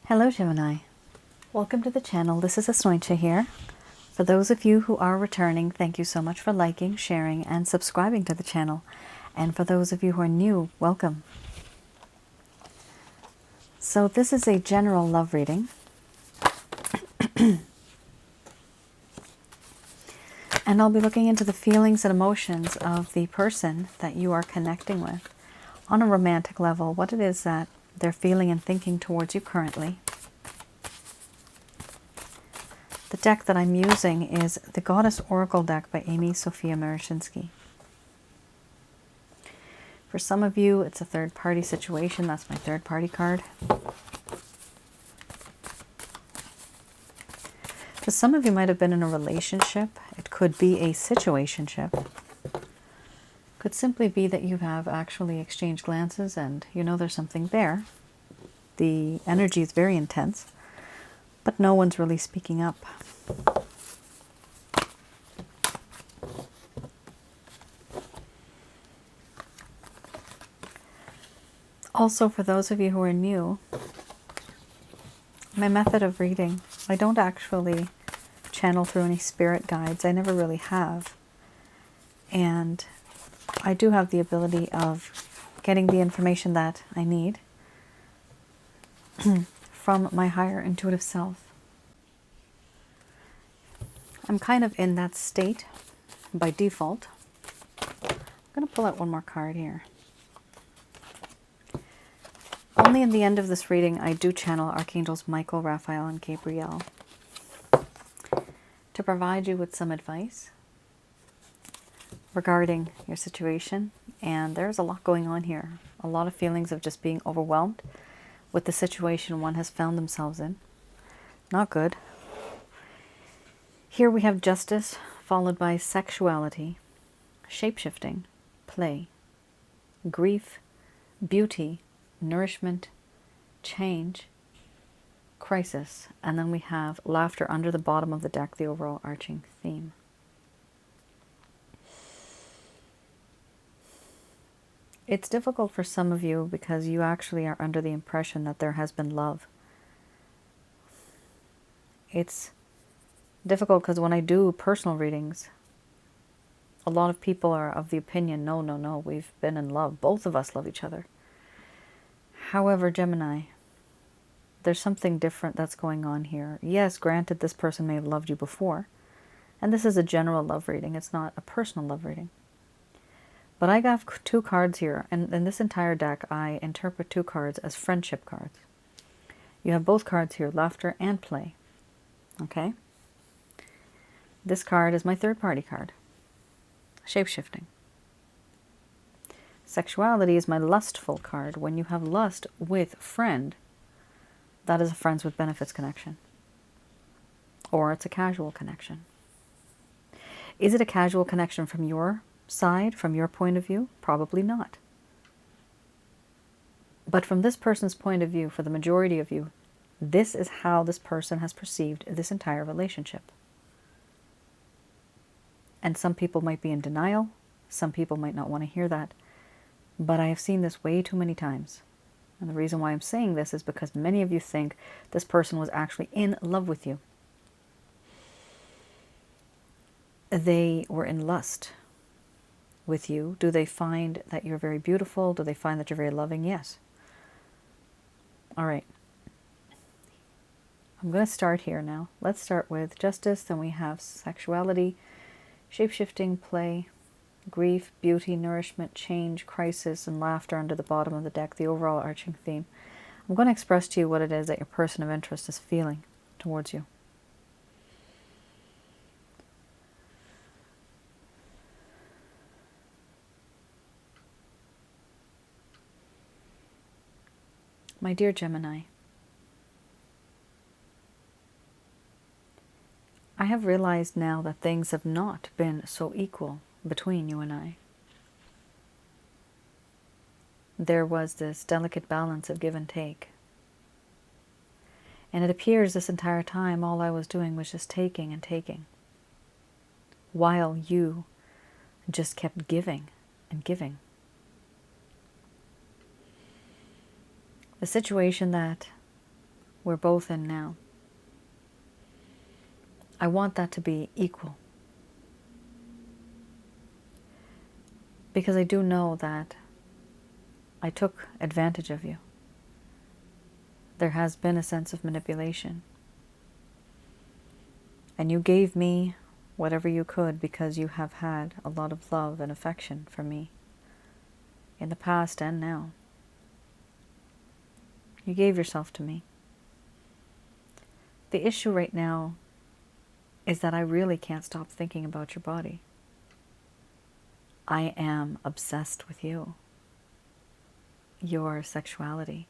Hello Gemini, welcome to the channel. This is Asnointia here. For those of you who are returning, thank you so much for liking, sharing, and subscribing to the channel. And for those of you who are new, welcome. So this is a general love reading. And I'll be looking into the feelings and emotions of the person that you are connecting with on a romantic level, what it is that they're feeling and thinking towards you currently. The deck that I'm using is the Goddess Oracle deck by Amy Sophia Marashinsky. For some of you, it's a third-party situation. That's my third-party card. For some of you might have been in a relationship. It could be a situationship. Could simply be that you have actually exchanged glances and you know there's something there. The energy is very intense, but no one's really speaking up. Also, for those of you who are new, my method of reading, I don't actually channel through any spirit guides. I never really have. And I do have the ability of getting the information that I need from my higher intuitive self. I'm kind of in that state by default. I'm going to pull out one more card here. Only in the end of this reading, I do channel Archangels Michael, Raphael, and Gabriel to provide you with some advice regarding your situation. And there's a lot going on here. A lot of feelings of just being overwhelmed with the situation one has found themselves in. Not good. Here we have justice, followed by sexuality, shapeshifting, play, grief, beauty, nourishment, change, crisis, and then we have laughter under the bottom of the deck, the overall arching theme. It's difficult for some of you because you actually are under the impression that there has been love. It's difficult because when I do personal readings, a lot of people are of the opinion, no, we've been in love. Both of us love each other. However, Gemini, there's something different that's going on here. Yes, granted, this person may have loved you before, and this is a general love reading. It's not a personal love reading. But I got two cards here, and in this entire deck, I interpret two cards as friendship cards. You have both cards here, laughter and play. Okay? This card is my third-party card, shapeshifting. Sexuality is my lustful card. When you have lust with friend, that is a friends with benefits connection. Or it's a casual connection. Is it a casual connection from your side, from your point of view? Probably not. But from this person's point of view, for the majority of you, this is how this person has perceived this entire relationship. And some people might be in denial. Some people might not want to hear that. But I have seen this way too many times. And the reason why I'm saying this is because many of you think this person was actually in love with you. They were in lust with you. Do they find that you're very beautiful? Do they find that you're very loving? Yes. All right. I'm going to start here now. Let's start with justice. Then we have sexuality, shapeshifting, play, grief, beauty, nourishment, change, crisis, and laughter under the bottom of the deck, the overall arching theme. I'm going to express to you what it is that your person of interest is feeling towards you. My dear Gemini, I have realized now that things have not been so equal between you and I. There was this delicate balance of give and take. And it appears this entire time all I was doing was just taking and taking, while you just kept giving and giving. The situation that we're both in now. I want that to be equal. Because I do know that I took advantage of you. There has been a sense of manipulation. And you gave me whatever you could because you have had a lot of love and affection for me in the past and now. You gave yourself to me. The issue right now is that I really can't stop thinking about your body. I am obsessed with you, your sexuality.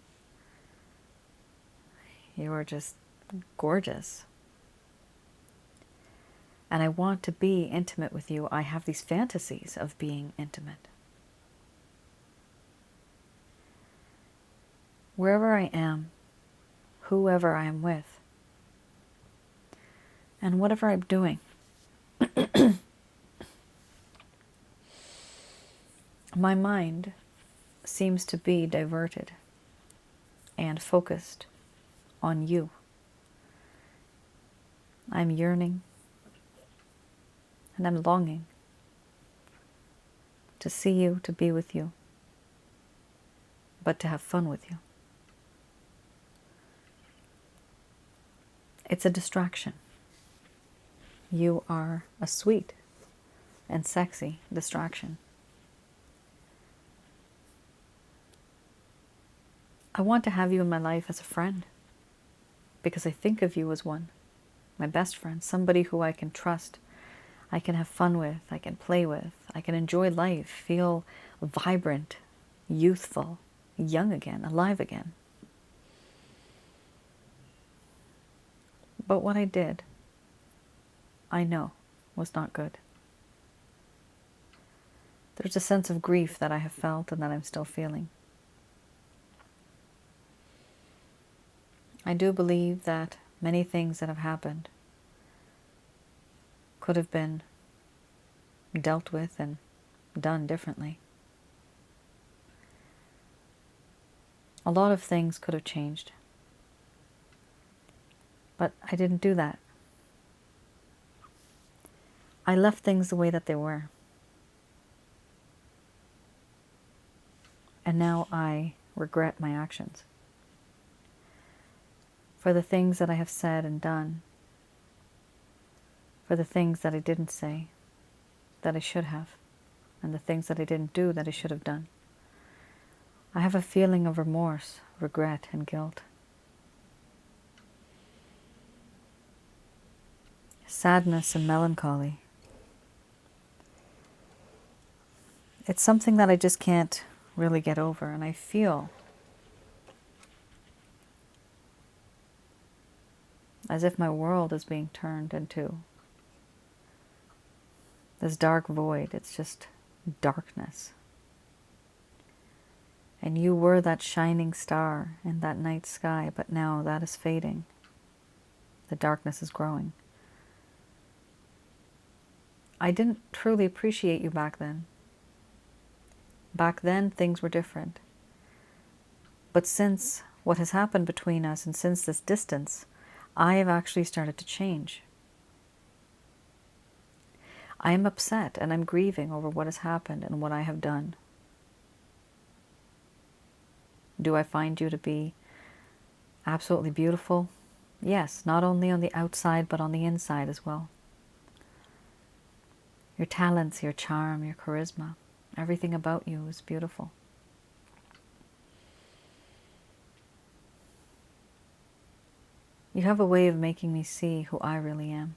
You are just gorgeous. And I want to be intimate with you. I have these fantasies of being intimate. Wherever I am, whoever I am with, and whatever I'm doing, my mind seems to be diverted and focused on you. I'm yearning and I'm longing to see you, to be with you, but to have fun with you. It's a distraction. You are a sweet and sexy distraction. I want to have you in my life as a friend because I think of you as one, my best friend, somebody who I can trust, I can have fun with, I can play with, I can enjoy life, feel vibrant, youthful, young again, alive again. But what I did, I know, was not good. There's a sense of grief that I have felt and that I'm still feeling. I do believe that many things that have happened could have been dealt with and done differently. A lot of things could have changed. But I didn't do that. I left things the way that they were. And now I regret my actions. For the things that I have said and done. For the things that I didn't say, that I should have. And the things that I didn't do that I should have done. I have a feeling of remorse, regret, and guilt. Sadness and melancholy. It's something that I just can't really get over, and I feel as if my world is being turned into this dark void. It's just darkness. And you were that shining star in that night sky, but now that is fading. The darkness is growing. I didn't truly appreciate you back then. Back then, things were different. But since what has happened between us and since this distance, I have actually started to change. I am upset and I'm grieving over what has happened and what I have done. Do I find you to be absolutely beautiful? Yes, not only on the outside, but on the inside as well. Your talents, your charm, your charisma, everything about you is beautiful. You have a way of making me see who I really am.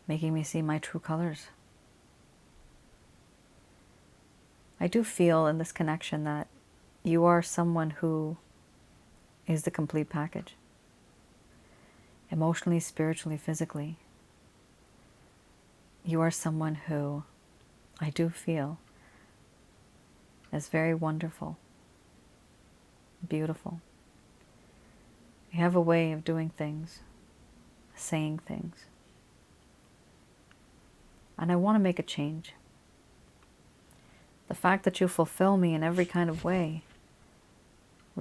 Making me see my true colors. I do feel in this connection that you are someone who is the complete package. Emotionally, spiritually, physically. You are someone who I do feel is very wonderful, beautiful. You have a way of doing things, saying things. And I want to make a change. The fact that you fulfill me in every kind of way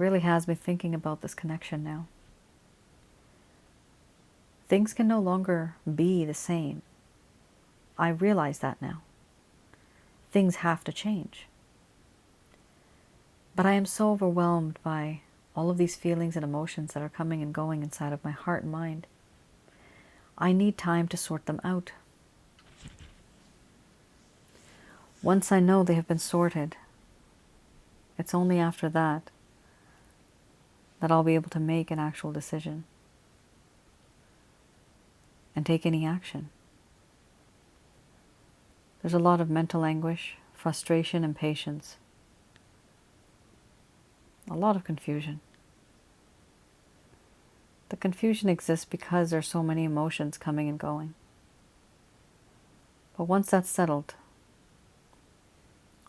really has me thinking about this connection now. Things can no longer be the same. I realize that now. Things have to change. But I am so overwhelmed by all of these feelings and emotions that are coming and going inside of my heart and mind. I need time to sort them out. Once I know they have been sorted, it's only after that I'll be able to make an actual decision and take any action. There's a lot of mental anguish, frustration, impatience, a lot of confusion. The confusion exists because there's so many emotions coming and going. But once that's settled,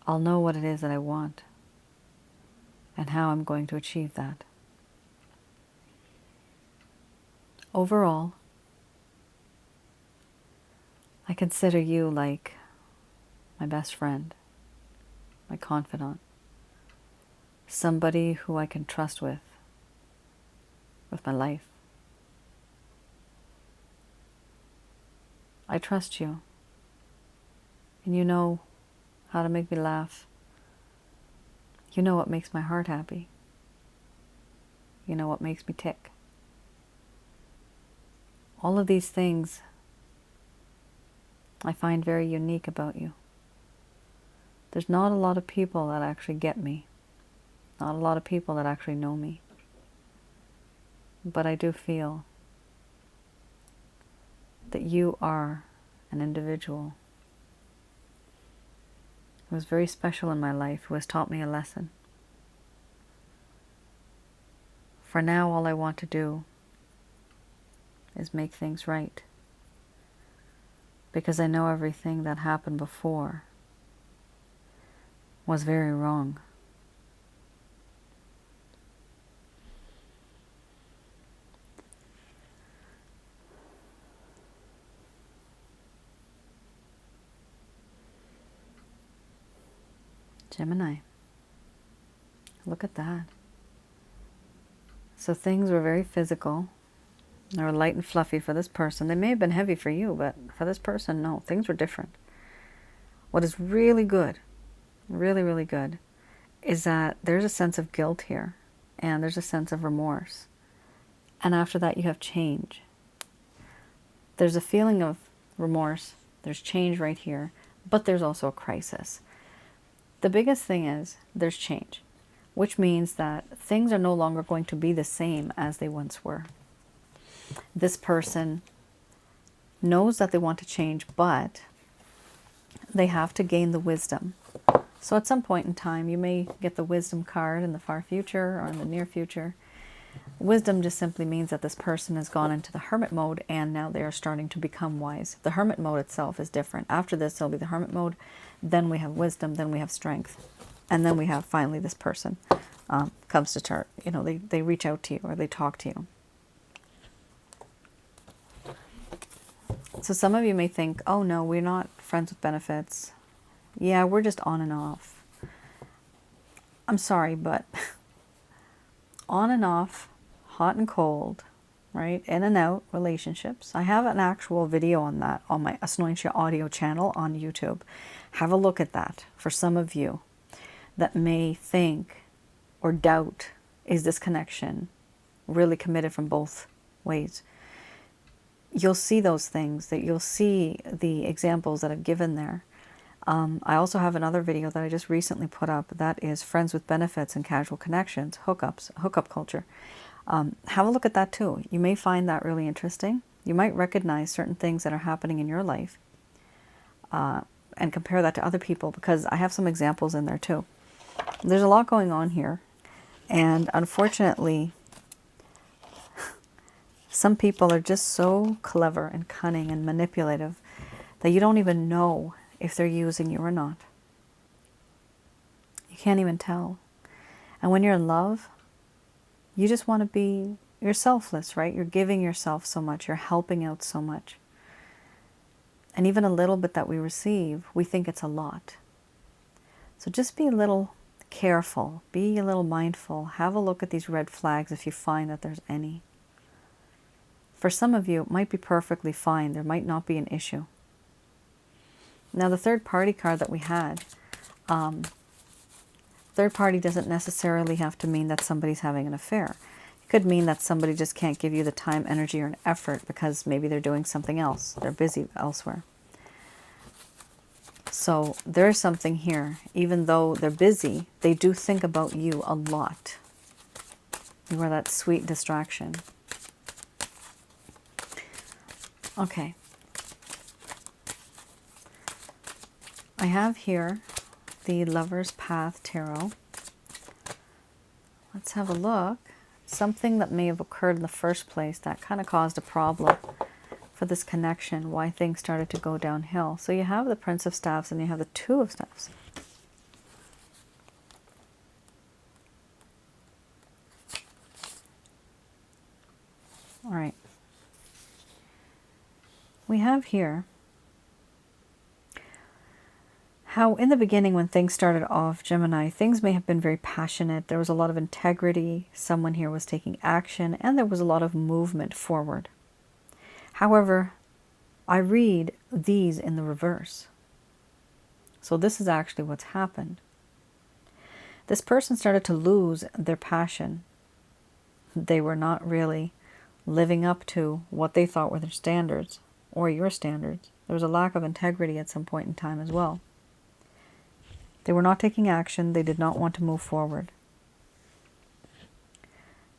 I'll know what it is that I want and how I'm going to achieve that. Overall, I consider you like my best friend, my confidant, somebody who I can trust with my life. I trust you, and you know how to make me laugh. You know what makes my heart happy. You know what makes me tick. All of these things I find very unique about you. There's not a lot of people that actually get me. Not a lot of people that actually know me. But I do feel that you are an individual who was very special in my life, who has taught me a lesson. For now, all I want to do is make things right. Because I know everything that happened before was very wrong. Gemini. Look at that. So things were very physical. They were light and fluffy for this person. They may have been heavy for you, but for this person, no. Things were different. What is really good, really, really good, is that there's a sense of guilt here. And there's a sense of remorse. And after that, you have change. There's a feeling of remorse. There's change right here. But there's also a crisis. The biggest thing is there's change, which means that things are no longer going to be the same as they once were. This person knows that they want to change, but they have to gain the wisdom. So at some point in time, you may get the wisdom card in the far future or in the near future. Wisdom just simply means that this person has gone into the hermit mode and now they are starting to become wise. The hermit mode itself is different. After this, there'll be the hermit mode. Then we have wisdom. Then we have strength. And then we have finally this person comes to chart. You know, they reach out to you or they talk to you. So some of you may think, oh no, we're not friends with benefits. Yeah, we're just on and off. I'm sorry, but on and off, hot and cold, right? In and out relationships. I have an actual video on that on my Asnointia audio channel on YouTube. Have a look at that for some of you that may think or doubt, is this connection really committed from both ways? You'll see those things, that you'll see the examples that I've given there. I also have another video that I just recently put up that is friends with benefits and casual connections, hookup culture. Have a look at that too. You may find that really interesting. You might recognize certain things that are happening in your life and compare that to other people, because I have some examples in there too. There's a lot going on here, and unfortunately some people are just so clever and cunning and manipulative that you don't even know if they're using you or not. You can't even tell. And when you're in love, you just want to be, you're selfless, right? You're giving yourself so much. You're helping out so much. And even a little bit that we receive, we think it's a lot. So just be a little careful. Be a little mindful. Have a look at these red flags if you find that there's any. For some of you, it might be perfectly fine. There might not be an issue. Now, the third party card that we had, third party doesn't necessarily have to mean that somebody's having an affair. It could mean that somebody just can't give you the time, energy, or an effort because maybe they're doing something else. They're busy elsewhere. So there's something here. Even though they're busy, they do think about you a lot. You are that sweet distraction. Okay. I have here the Lover's Path Tarot. Let's have a look. Something that may have occurred in the first place that kind of caused a problem for this connection, why things started to go downhill. So you have the Prince of Staffs and you have the Two of Staffs. All right. We have here how in the beginning when things started off, Gemini, things may have been very passionate. There was a lot of integrity. Someone here was taking action and there was a lot of movement forward. However, I read these in the reverse. So this is actually what's happened. This person started to lose their passion. They were not really living up to what they thought were their standards or your standards. There was a lack of integrity at some point in time as well. They were not taking action. They did not want to move forward.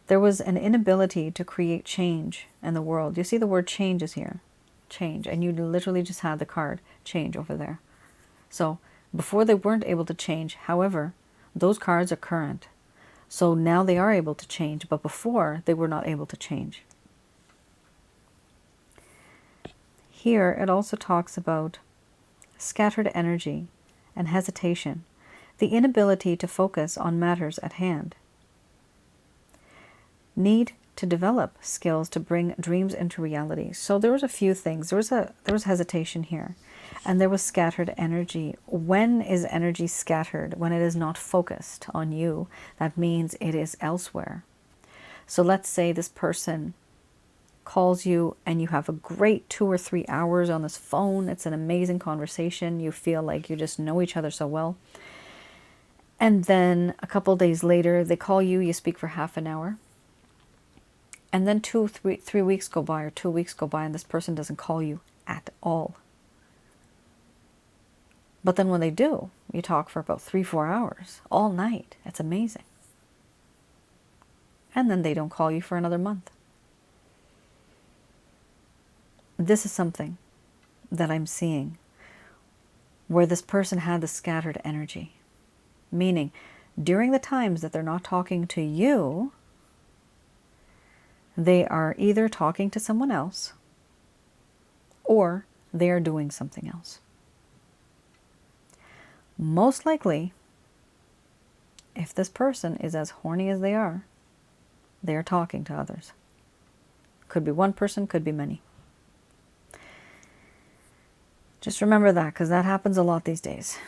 There was an inability to create change in the world. You see the word change is here. Change. And you literally just had the card change over there. So before they weren't able to change. However, those cards are current. So now they are able to change. But before they were not able to change. Here it also talks about scattered energy and hesitation. The inability to focus on matters at hand. Need to develop skills to bring dreams into reality. So there was a few things. There was hesitation here. And there was scattered energy. When is energy scattered? When it is not focused on you. That means it is elsewhere. So let's say this person calls you and you have a great 2 or 3 hours on this phone. It's an amazing conversation. You feel like you just know each other so well. And then a couple days later, they call you, you speak for half an hour. And then 3 weeks go by or 2 weeks go by and this person doesn't call you at all. But then when they do, you talk for about 3-4 hours, all night. It's amazing. And then they don't call you for another month. This is something that I'm seeing where this person had the scattered energy. Meaning, during the times that they're not talking to you, they are either talking to someone else or they are doing something else. Most likely, if this person is as horny as they are talking to others. Could be one person, could be many. Just remember that, because that happens a lot these days.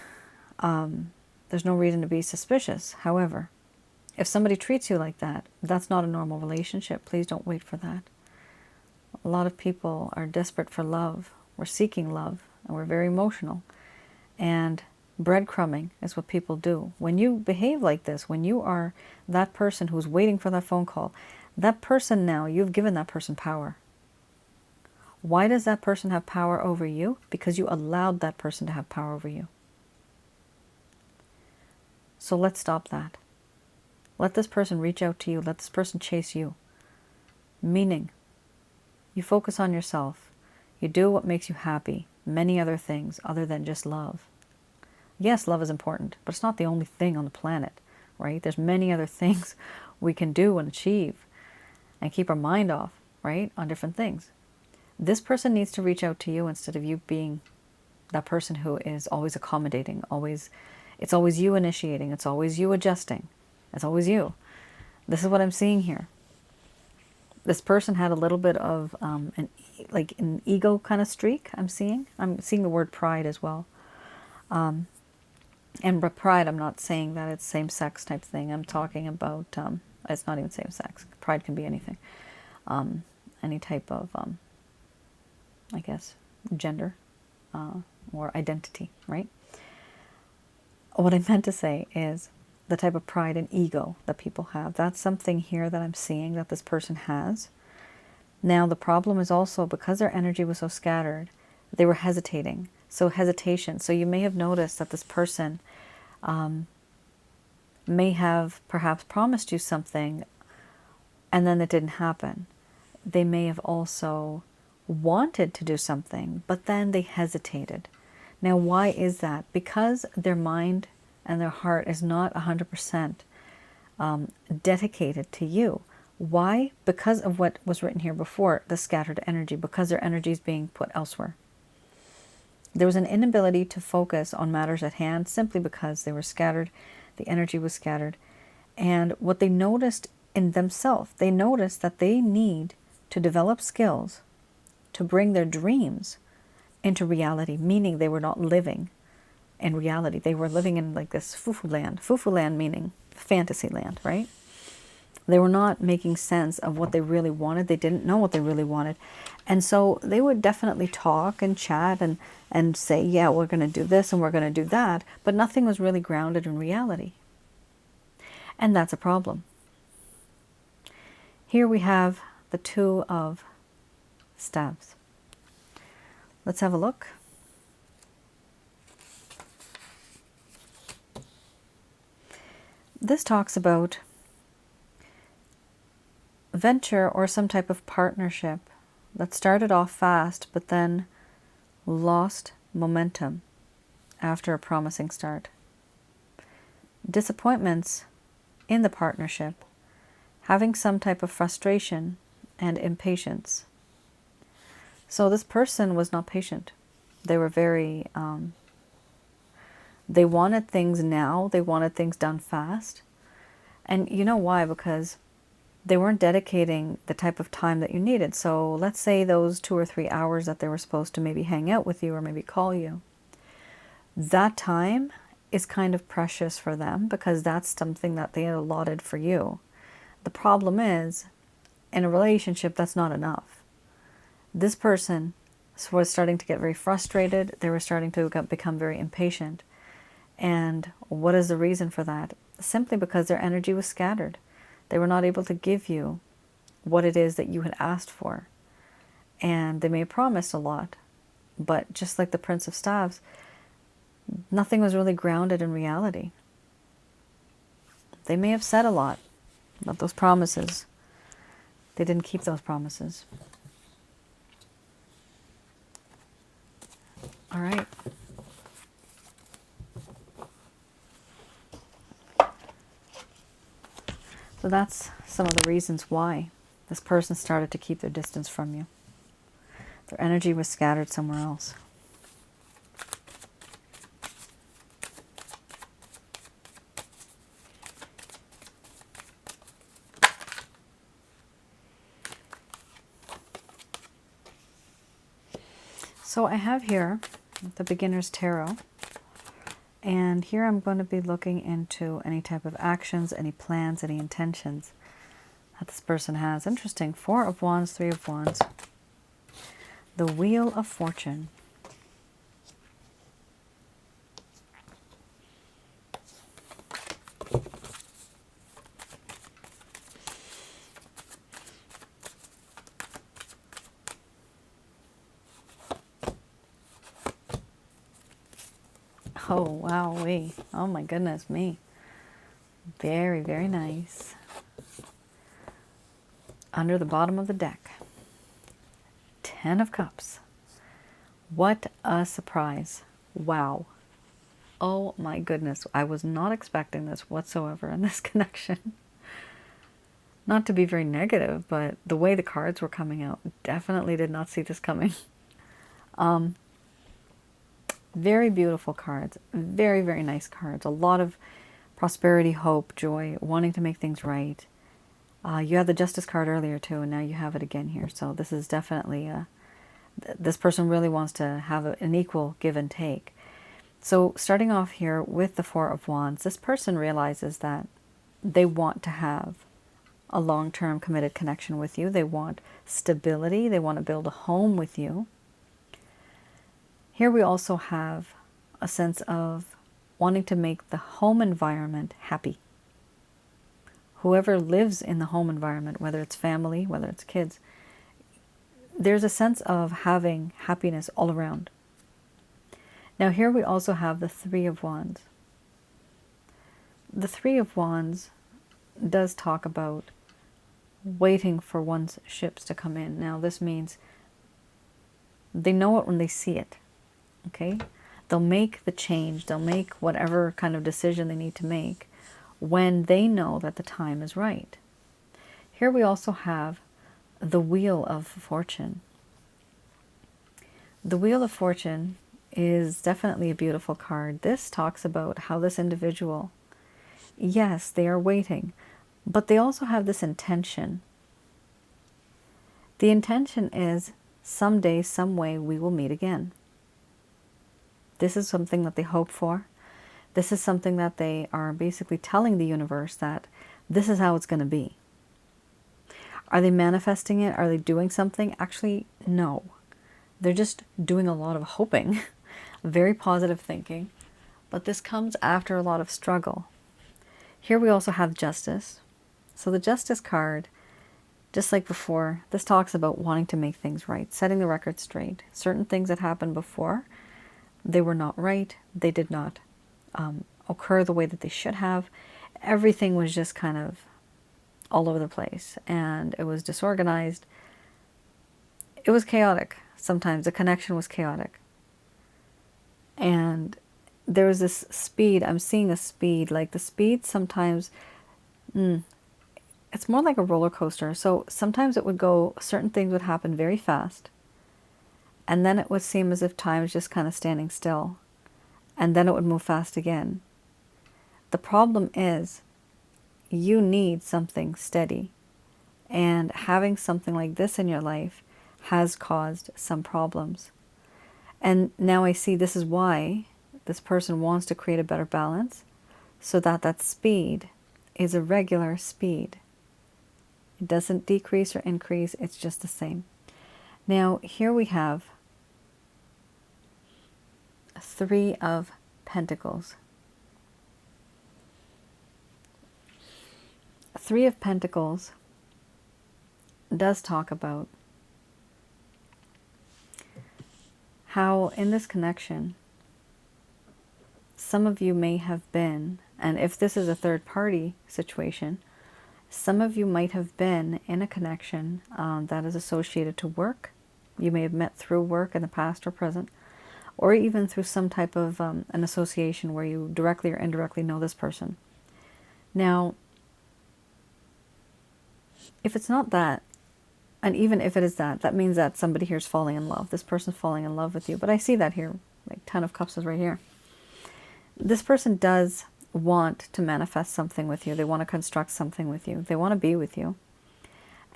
There's no reason to be suspicious. However, if somebody treats you like that, that's not a normal relationship. Please don't wait for that. A lot of people are desperate for love. We're seeking love, and we're very emotional. And breadcrumbing is what people do. When you behave like this, when you are that person who's waiting for that phone call, that person now, you've given that person power. Why does that person have power over you? Because you allowed that person to have power over you. So let's stop that. Let this person reach out to you. Let this person chase you. Meaning, you focus on yourself. You do what makes you happy. Many other things other than just love. Yes, love is important, but it's not the only thing on the planet, right? There's many other things we can do and achieve and keep our mind off, right, on different things. This person needs to reach out to you instead of you being that person who is always accommodating, it's always you initiating, it's always you adjusting, it's always you. This is what I'm seeing here. This person had a little bit of an ego kind of streak. I'm seeing the word pride as well. And pride, I'm not saying that it's same-sex type thing. I'm talking about, it's not even same-sex. Pride can be anything. Any type of, I guess, gender or identity, right? What I meant to say is the type of pride and ego that people have. That's something here that I'm seeing that this person has. Now, the problem is also because their energy was so scattered, they were hesitating. So hesitation. So you may have noticed that this person may have perhaps promised you something and then it didn't happen. They may have also wanted to do something, but then they hesitated. Now, why is that? Because their mind and their heart is not 100% dedicated to you. Why? Because of what was written here before, the scattered energy, because their energy is being put elsewhere. There was an inability to focus on matters at hand simply because they were scattered, the energy was scattered. And what they noticed in themselves, they noticed that they need to develop skills to bring their dreams into reality, meaning they were not living in reality. They were living in like this fufu land. Fufu land meaning fantasy land, right? They were not making sense of what they really wanted. They didn't know what they really wanted. And so they would definitely talk and chat and say, yeah, we're going to do this and we're going to do that. But nothing was really grounded in reality. And that's a problem. Here we have the Two of Staves. Let's have a look. This talks about venture or some type of partnership that started off fast but then lost momentum after a promising start. Disappointments in the partnership, having some type of frustration and impatience. So this person was not patient. They were very, they wanted things now. They wanted things done fast. And you know why? Because they weren't dedicating the type of time that you needed. So let's say those 2 or 3 hours that they were supposed to maybe hang out with you or maybe call you. That time is kind of precious for them because that's something that they had allotted for you. The problem is, in a relationship, that's not enough. This person was starting to get very frustrated. They were starting to become very impatient. And what is the reason for that? Simply because their energy was scattered. They were not able to give you what it is that you had asked for. And they may have promised a lot, but just like the Prince of Staves, nothing was really grounded in reality. They may have said a lot, but those promises, they didn't keep those promises. All right. So that's some of the reasons why this person started to keep their distance from you. Their energy was scattered somewhere else. So I have here the Beginner's Tarot. And here I'm going to be looking into any type of actions, any plans, any intentions that this person has. Interesting. 4 of Wands, 3 of Wands. The Wheel of Fortune. Oh, wow, wait. Oh my goodness me. Very, very nice. Under the bottom of the deck. 10 of Cups. What a surprise. Wow. Oh my goodness. I was not expecting this whatsoever in this connection. Not to be very negative, but the way the cards were coming out, definitely did not see this coming. Very beautiful cards. Very, very nice cards. A lot of prosperity, hope, joy, wanting to make things right. You had the Justice card earlier too, and now you have it again here. So this is definitely, this person really wants to have an equal give and take. So starting off here with the Four of Wands, this person realizes that they want to have a long-term committed connection with you. They want stability. They want to build a home with you. Here we also have a sense of wanting to make the home environment happy. Whoever lives in the home environment, whether it's family, whether it's kids, there's a sense of having happiness all around. Now here we also have the Three of Wands. The Three of Wands does talk about waiting for one's ships to come in. Now this means they know it when they see it, okay? They'll make the change, they'll make whatever kind of decision they need to make when they know that the time is right. Here we also have the Wheel of Fortune. The Wheel of Fortune is definitely a beautiful card. This talks about how this individual, yes, they are waiting, but they also have this intention. The intention is someday, some way, we will meet again. This is something that they hope for. This is something that they are basically telling the universe that this is how it's going to be. Are they manifesting it? Are they doing something? Actually, no. They're just doing a lot of hoping, very positive thinking. But this comes after a lot of struggle. Here we also have Justice. So the Justice card, just like before, this talks about wanting to make things right, setting the record straight. Certain things that happened before, they were not right. They did not occur the way that they should have. Everything was just kind of all over the place, and it was disorganized. It was chaotic. Sometimes the connection was chaotic. And there was this speed. I'm seeing a speed. Like the speed sometimes, it's more like a roller coaster. So sometimes it would go, certain things would happen very fast. And then it would seem as if time is just kind of standing still. And then it would move fast again. The problem is you need something steady. And having something like this in your life has caused some problems. And now I see this is why this person wants to create a better balance, so that that speed is a regular speed. It doesn't decrease or increase, it's just the same. Now here we have Three of Pentacles. Three of Pentacles does talk about how in this connection, some of you may have been, and if this is a third party situation, some of you might have been in a connection that is associated to work. You may have met through work in the past or present, or even through some type of an association where you directly or indirectly know this person. Now, if it's not that, and even if it is that, that means that somebody here is falling in love. This person's falling in love with you. But I see that here, like Ten of Cups is right here. This person does want to manifest something with you. They want to construct something with you. They want to be with you.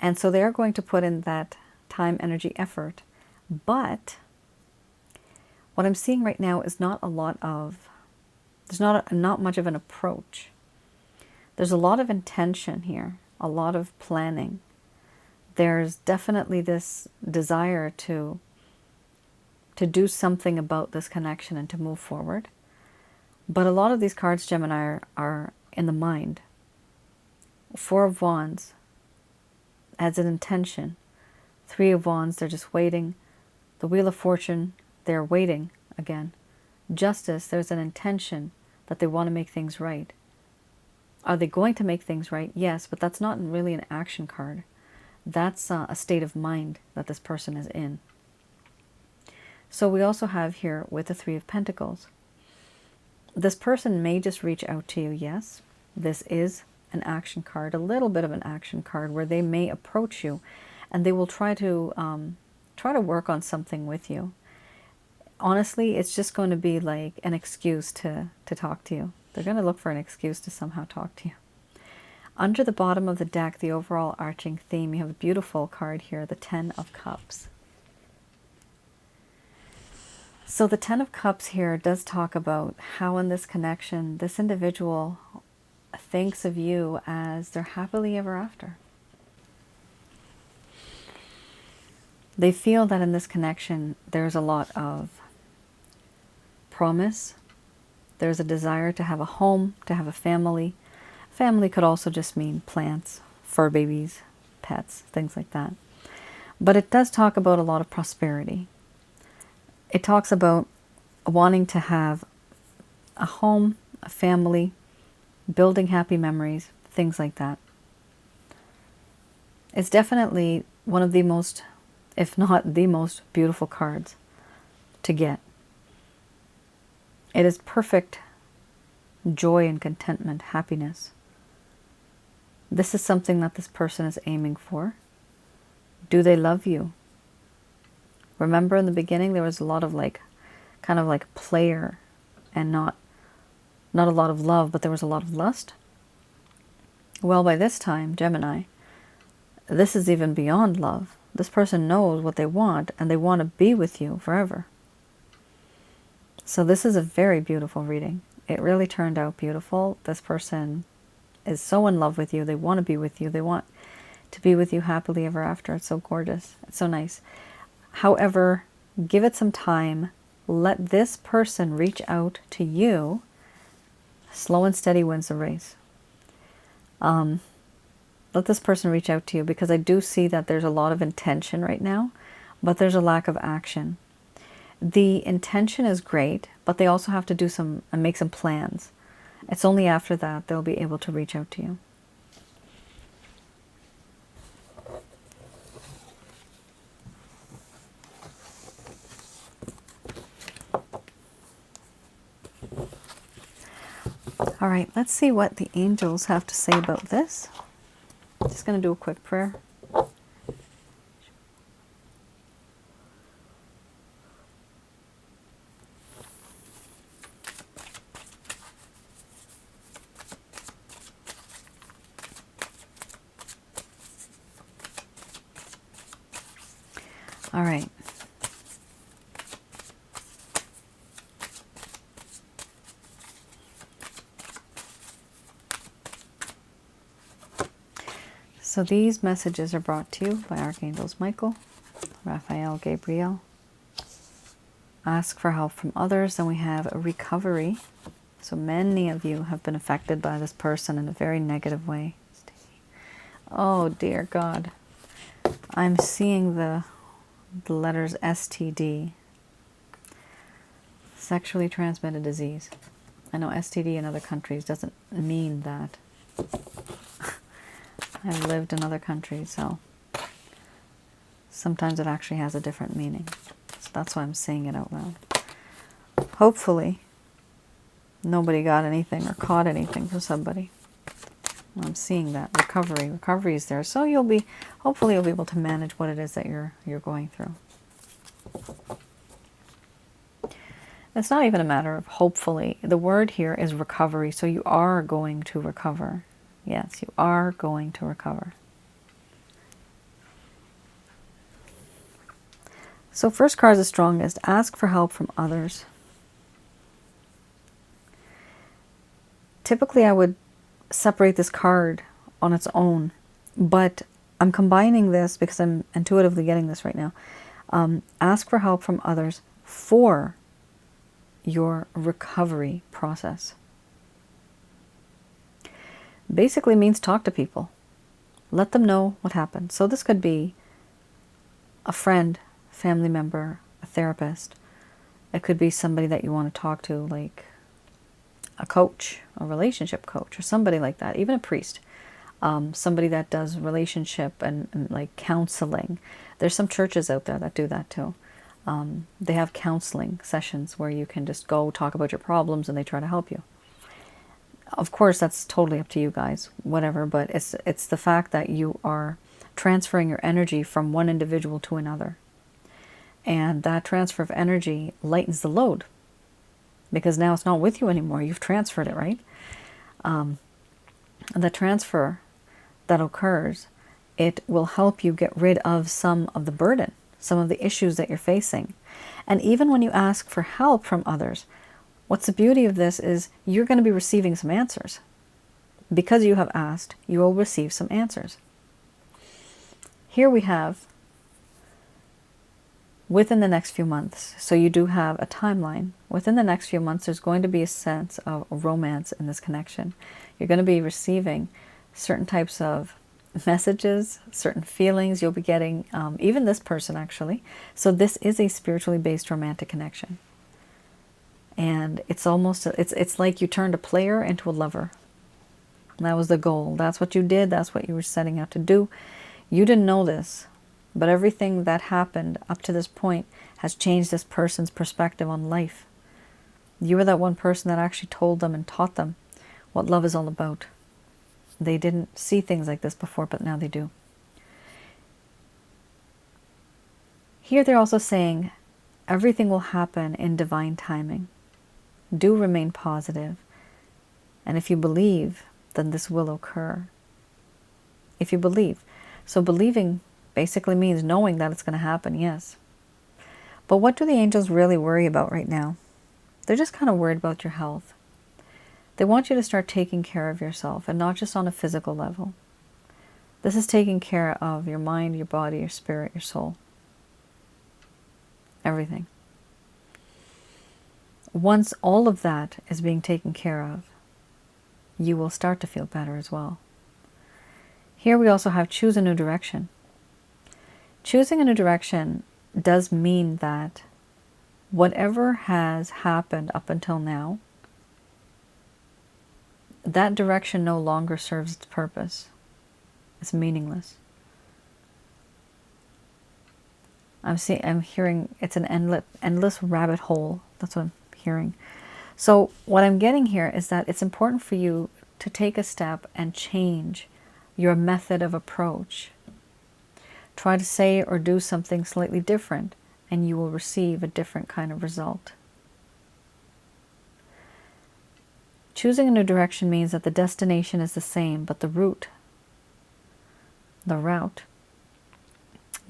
And so they are going to put in that time, energy, effort. But what I'm seeing right now is not a lot of, there's not much of an approach. There's a lot of intention here, a lot of planning. There's definitely this desire to do something about this connection and to move forward. But a lot of these cards, Gemini, are in the mind. Four of Wands adds an intention. Three of Wands, they're just waiting. The Wheel of Fortune, they're waiting again. Justice, there's an intention that they want to make things right. Are they going to make things right? Yes, but that's not really an action card. That's a state of mind that this person is in. So we also have here with the Three of Pentacles, this person may just reach out to you. Yes, this is an action card, a little bit of an action card where they may approach you and they will try to work on something with you. Honestly, it's just going to be like an excuse to talk to you. They're going to look for an excuse to somehow talk to you. Under the bottom of the deck, the overall arching theme, you have a beautiful card here, the Ten of Cups. So the Ten of Cups here does talk about how in this connection, this individual thinks of you as their happily ever after. They feel that in this connection, there's a lot of promise. There's a desire to have a home, to have a family. Family could also just mean plants, fur babies, pets, things like that. But it does talk about a lot of prosperity. It talks about wanting to have a home, a family, building happy memories, things like that. It's definitely one of the most, if not the most beautiful cards to get. It is perfect joy and contentment, happiness. This is something that this person is aiming for. Do they love you? Remember in the beginning there was a lot of kind of like player and not a lot of love, but there was a lot of lust. Well, by this time, Gemini, this is even beyond love. This person knows what they want and they want to be with you forever. So this is a very beautiful reading. It really turned out beautiful. This person is so in love with you. They want to be with you. They want to be with you happily ever after. It's so gorgeous. It's so nice. However, give it some time. Let this person reach out to you. Slow and steady wins the race. Let this person reach out to you, because I do see that there's a lot of intention right now, but there's a lack of action. The intention is great, but they also have to do some and make some plans. It's only after that they'll be able to reach out to you. All right, let's see what the angels have to say about this. Just going to do a quick prayer. All right. So these messages are brought to you by Archangels Michael, Raphael, Gabriel. Ask for help from others. Then we have a recovery. So many of you have been affected by this person in a very negative way. Oh dear God. I'm seeing the letters STD. Sexually transmitted disease. I know STD in other countries doesn't mean that. I've lived in other countries, so sometimes it actually has a different meaning. So that's why I'm saying it out loud. Hopefully, nobody got anything or caught anything for somebody. I'm seeing that recovery. Recovery is there, so hopefully you'll be able to manage what it is that you're going through. It's not even a matter of hopefully. The word here is recovery, so you are going to recover. Yes, you are going to recover. So first card is the strongest. Ask for help from others. Typically I would separate this card on its own, but I'm combining this because I'm intuitively getting this right now. Ask for help from others for your recovery process. Basically means talk to people. Let them know what happened. So this could be a friend, family member, a therapist. It could be somebody that you want to talk to, like a coach, a relationship coach, or somebody like that. Even a priest. Somebody that does relationship and like counseling. There's some churches out there that do that too. They have counseling sessions where you can just go talk about your problems and they try to help you. Of course, that's totally up to you guys, whatever, but it's the fact that you are transferring your energy from one individual to another. And that transfer of energy lightens the load, because now it's not with you anymore. You've transferred it, right? And the transfer that occurs, it will help you get rid of some of the burden, some of the issues that you're facing. And even when you ask for help from others, what's the beauty of this is you're going to be receiving some answers. Because you have asked, you will receive some answers. Here we have within the next few months. So you do have a timeline. Within the next few months, there's going to be a sense of romance in this connection. You're going to be receiving certain types of messages, certain feelings you'll be getting, even this person actually. So this is a spiritually based romantic connection. And it's almost, it's like you turned a player into a lover. That was the goal. That's what you did. That's what you were setting out to do. You didn't know this, but everything that happened up to this point has changed this person's perspective on life. You were that one person that actually told them and taught them what love is all about. They didn't see things like this before, but now they do. Here they're also saying everything will happen in divine timing. Do remain positive. And if you believe, then this will occur. If you believe. So believing basically means knowing that it's going to happen, yes. But what do the angels really worry about right now? They're just kind of worried about your health. They want you to start taking care of yourself, and not just on a physical level. This is taking care of your mind, your body, your spirit, your soul. Everything. Once all of that is being taken care of, you will start to feel better as well. Here we also have choose a new direction. Choosing a new direction does mean that whatever has happened up until now, that direction no longer serves its purpose. It's meaningless. I'm hearing it's an endless rabbit hole. That's what I'm hearing. So what I'm getting here is that it's important for you to take a step and change your method of approach. Try to say or do something slightly different, and you will receive a different kind of result. Choosing a new direction means that the destination is the same, but the route,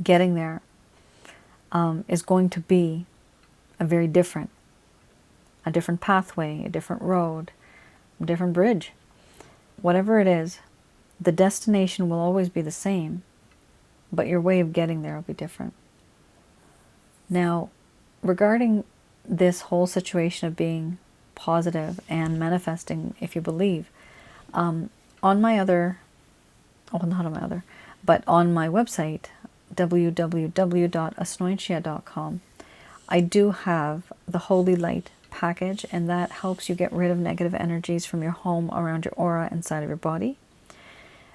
getting there, is going to be a different pathway, a different road, a different bridge. Whatever it is, the destination will always be the same, but your way of getting there will be different. Now, regarding this whole situation of being positive and manifesting, if you believe, on my website, www.asnointia.com, I do have the Holy Light package, and that helps you get rid of negative energies from your home, around your aura, inside of your body.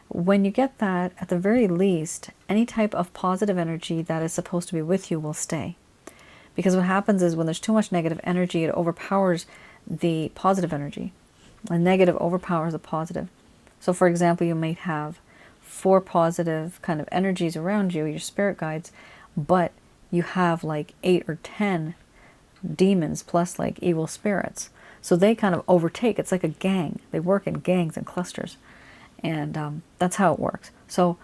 When you get that, at the very least, any type of positive energy that is supposed to be with you will stay. Because what happens is when there's too much negative energy, it overpowers the positive energy. The negative overpowers the positive. So for example, you might have 4 positive kind of energies around you, your spirit guides, but you have like 8 or 10 demons plus like evil spirits. So they kind of overtake. It's like a gang. They work in gangs and clusters. And that's how it works. So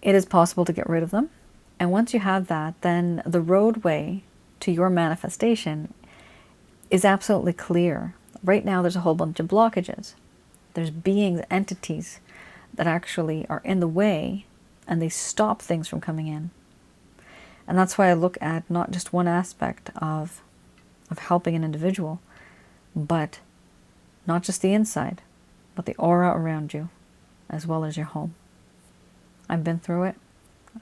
it is possible to get rid of them. And once you have that, then the roadway to your manifestation is absolutely clear. Right now there's a whole bunch of blockages. There's beings, entities that actually are in the way, and they stop things from coming in. And that's why I look at not just one aspect of helping an individual, but not just the inside, but the aura around you, as well as your home. I've been through it.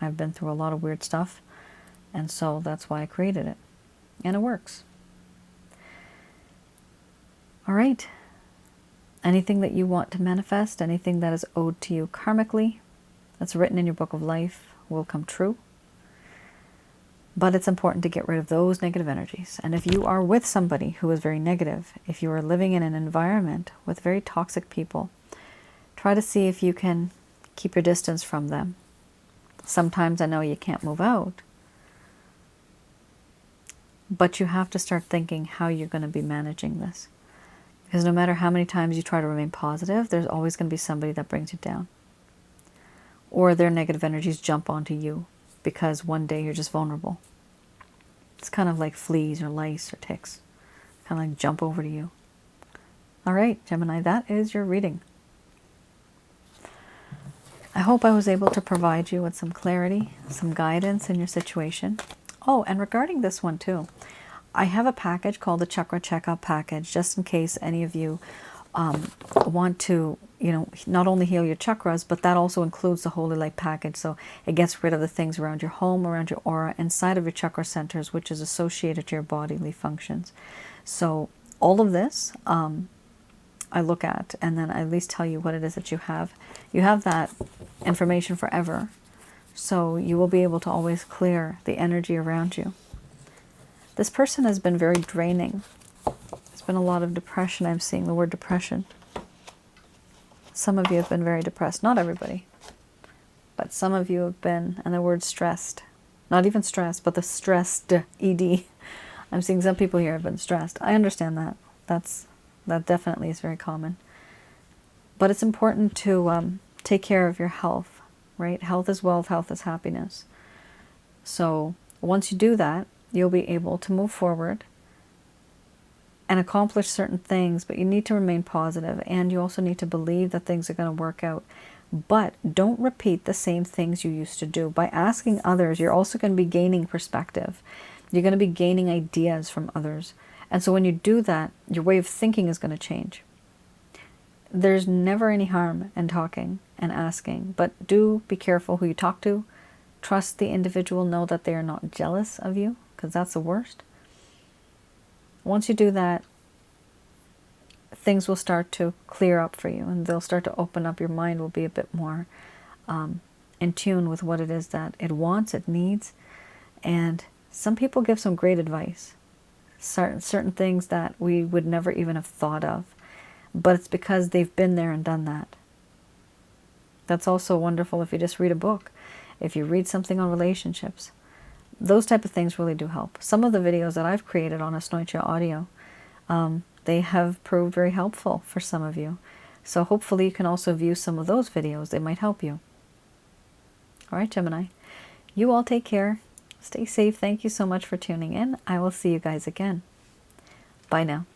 I've been through a lot of weird stuff, and so that's why I created it. And it works. All right. Anything that you want to manifest, anything that is owed to you karmically, that's written in your book of life, will come true. But it's important to get rid of those negative energies. And if you are with somebody who is very negative, if you are living in an environment with very toxic people, try to see if you can keep your distance from them. Sometimes I know you can't move out, but you have to start thinking how you're going to be managing this. Because no matter how many times you try to remain positive, there's always going to be somebody that brings you down. Or their negative energies jump onto you because one day you're just vulnerable. It's kind of like fleas or lice or ticks. Kind of like jump over to you. All right, Gemini, that is your reading. I hope I was able to provide you with some clarity, some guidance in your situation. Oh, and regarding this one too, I have a package called the Chakra Checkup Package, just in case any of you want to, not only heal your chakras, but that also includes the Holy Light Package. So it gets rid of the things around your home, around your aura, inside of your chakra centers, which is associated to your bodily functions. So all of this, I look at, and then I at least tell you what it is that you have. You have that information forever, so you will be able to always clear the energy around you. This person has been very draining. There's been a lot of depression. I'm seeing the word depression. Some of you have been very depressed. Not everybody, but some of you have been, and the word stressed. Not even stressed, but the stressed, ED. I'm seeing some people here have been stressed. I understand that. That definitely is very common. But it's important to take care of your health, right? Health is wealth, health is happiness. So once you do that, you'll be able to move forward and accomplish certain things, but you need to remain positive, and you also need to believe that things are going to work out. But don't repeat the same things you used to do. By asking others, you're also going to be gaining perspective. You're going to be gaining ideas from others. And so when you do that, your way of thinking is going to change. There's never any harm in talking and asking, but do be careful who you talk to. Trust the individual. Know that they are not jealous of you, because that's the worst. Once you do that, things will start to clear up for you, and they'll start to open up. Your mind will be a bit more in tune with what it is that it wants, it needs. And some people give some great advice. Certain things that we would never even have thought of. But it's because they've been there and done that. That's also wonderful if you just read a book. If you read something on relationships. Those type of things really do help. Some of the videos that I've created on Asnointia audio, they have proved very helpful for some of you. So hopefully you can also view some of those videos. They might help you. All right, Gemini. You all take care. Stay safe. Thank you so much for tuning in. I will see you guys again. Bye now.